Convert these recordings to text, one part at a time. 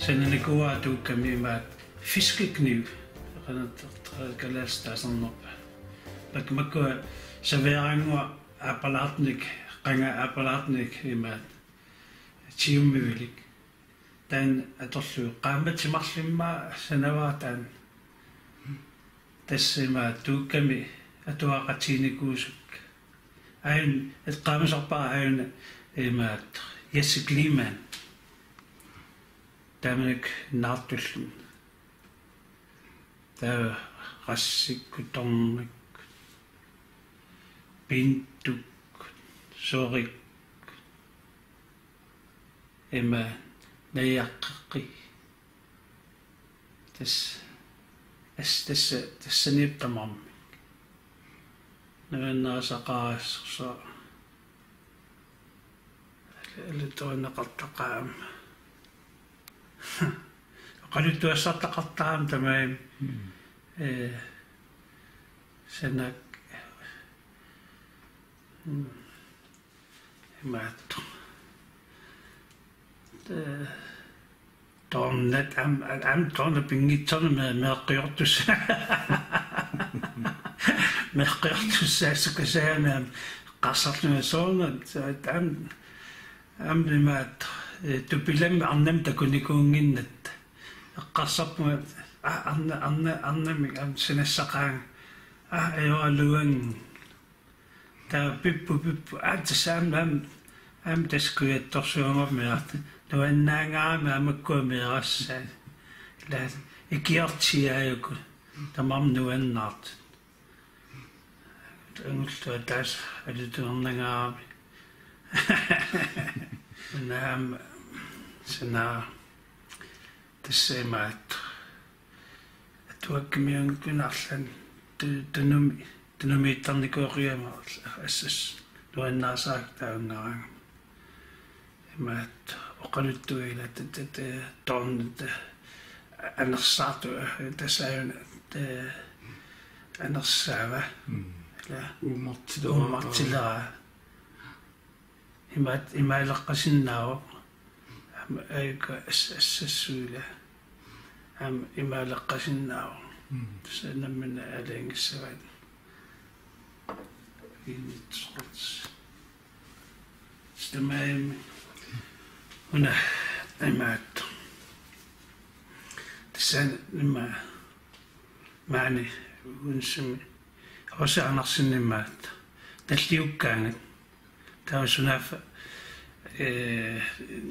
Sen kuva tukkamimaat fiskekniv. Kalasta sanoppa. Makku serveringua appalatnik qanga appalatnik imaat tiummivilik. Tän atorlu qaamatimarlimma sanavaatan tassimaat tukkami atuaqatiinikuusuk. Ain qaamisarpaa ain imaat Jessica Tämmöinen naattullun. Tämä rassikku, tongik, pintuk, sorik, emä, nejakki. Tässä nippamammi. Ne mennään sakaassa. Eli toinen kattakaam. Kaduttuessa takataan tämä sen himattu. Tonnet tonne pingittonne med merkjortus. Merkjortus så säger med qassat med sån att himat tupilem annem takunikungin qassap annem sinessaqaan ayoaluan ta pippu atsam taskuittorsuumammiart nuannaangaama amakkuamiarassa la ikiartiaayuku tamam nuannaart tungultua taas alituornangaami naam sana tessemaat atuakkimiun kunarlan tunumi tarnikuoriama assas nuannaasaak taungaranga emaat oqaluttuila tornet anersaatu tasaayuna anersaava la ummartilaa imailaqqasinnaawo aika assassuila imailaqqasinnaawo sanamina alengissavaat initsqots stamaim una imaat tsan nima maani unsumi osaanarsinnimaat talliukkaangat tausunafa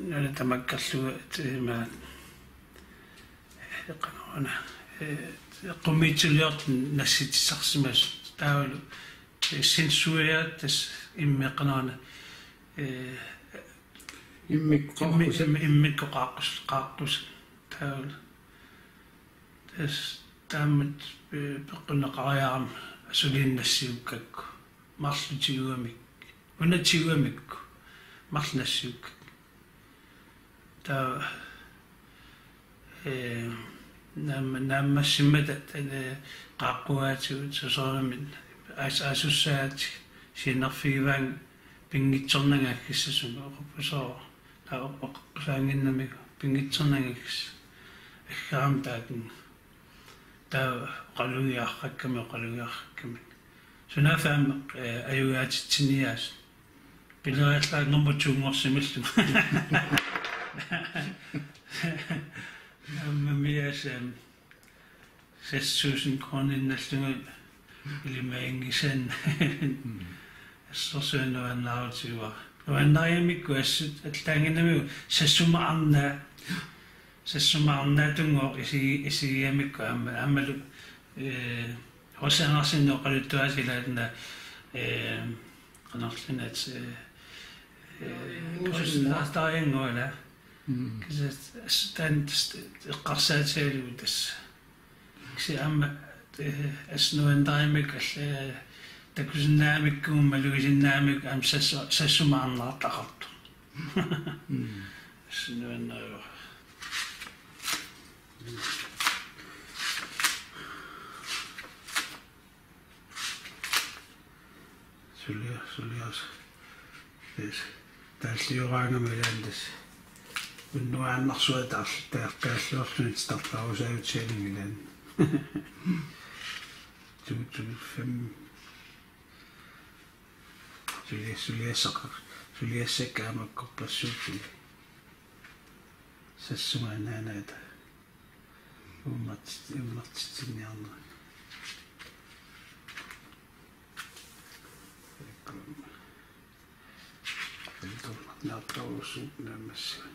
nana tamakkalluga timaat qanona qummiitsuliort nassitisarsimas taulu sensuiat tas immeqanona immikkoqaqqus taulu tas taammat peqqunaqariaram asuliinnassiukkakku marlutiguamik unatiguamikku marlnassiukkak taa nammassimmata qaaqquaatigut susornamin asussaat sinerfiivaan pingitsornangakkissasuma oqupusoo taa oqqsaanginnamiku pingitsornangakkis aggaram taakun taa qalugiarrakkami sunafaam ayugaatitsiniaas pileriarlaak normatuungorsimillu mias 6.000 kroner innallunga ilimaingisan assorsuanuannaarutiuar nuannariamikku assut attaanginamigu sassumaarnaatungoor isigiamikku ammalu hosanarsinnoqaluttuasilaatna qanarlinat uusnaartarianguala kisat astan eqqarsaataalugu tas kisi amma asnuandariamik alla takusinnaamikkuum malugisinnaamik am sassumaarnaartaqartu asnuannariu Sulias. Tässä liuraangamalantas nu annarsuat taarluorlun starlarusaavitsaalingilaan tu 5 suliassakaamakkorpassuuti sassumaanaanaata ummartitsinniarna naartaruussuut naamassaan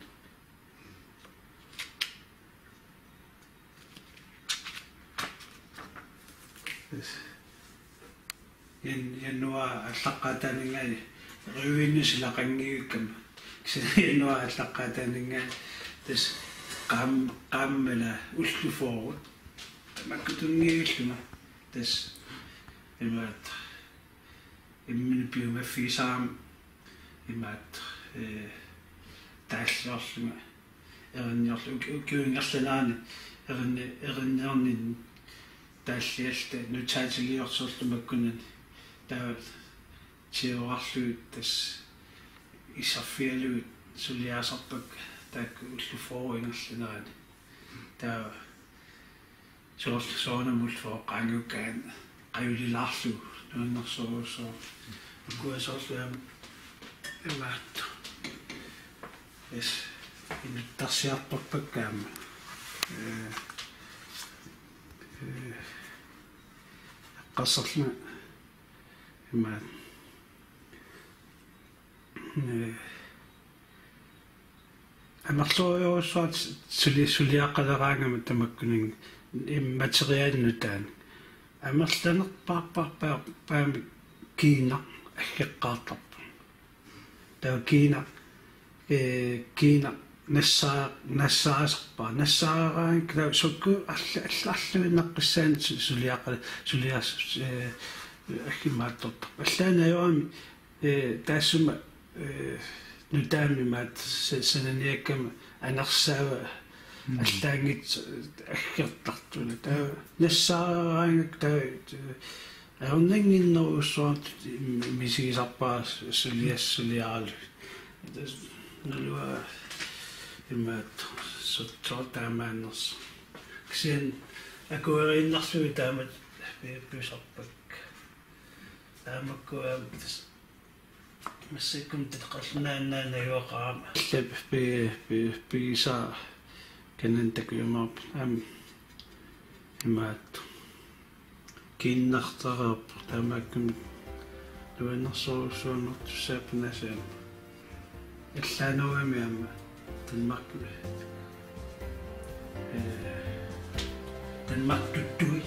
Janua allaqaataningai riuinnusilaqangiukkama janua allaqaataningai tas qaammala ullufoorut makkutungiulluma tas imaat imminpiumaffiisaam imaat taallorluma erinniorlu ukiungerlanaani erinniornin тааллиалта нутаатилиорсурлумаккунани таа тиорарлуут тас исарфиалуут сулиаасарпак таак уллуфоорингерланерани таа соорнамулфоо qaanguukkaan qajulilаарlu нуаннэрсоруссоо куасоорлуам эмаат эс интарсиарпарпаккаама qassarluna imma amarluuruussuat suliaqqaleraangama tamakkuning immateriaalnutaan amerlanerpaarpaami kiina aggeqqaartarpu taa kiina nassaaserpaa sukku alluinneqqissaan suliaas aggimaattorpa allaanajuami taassuma nutaamimaat sananiakkama anersaava allaangit aggertartuna taa nassaaraangak taa aunanginneruussuart misigisarpaa suliaalu nalua имаат суттортаамааннерс кисиан акуэрииннарлуи таамат пиусарпак таамаккуаам массаккум тақаллунааннаанагуақарама писа канан такуйумаарп имаат киннартарерп таамааккум туаннерсоруссууннер туссаапнасаам аллаануамиама Danmark tuttui.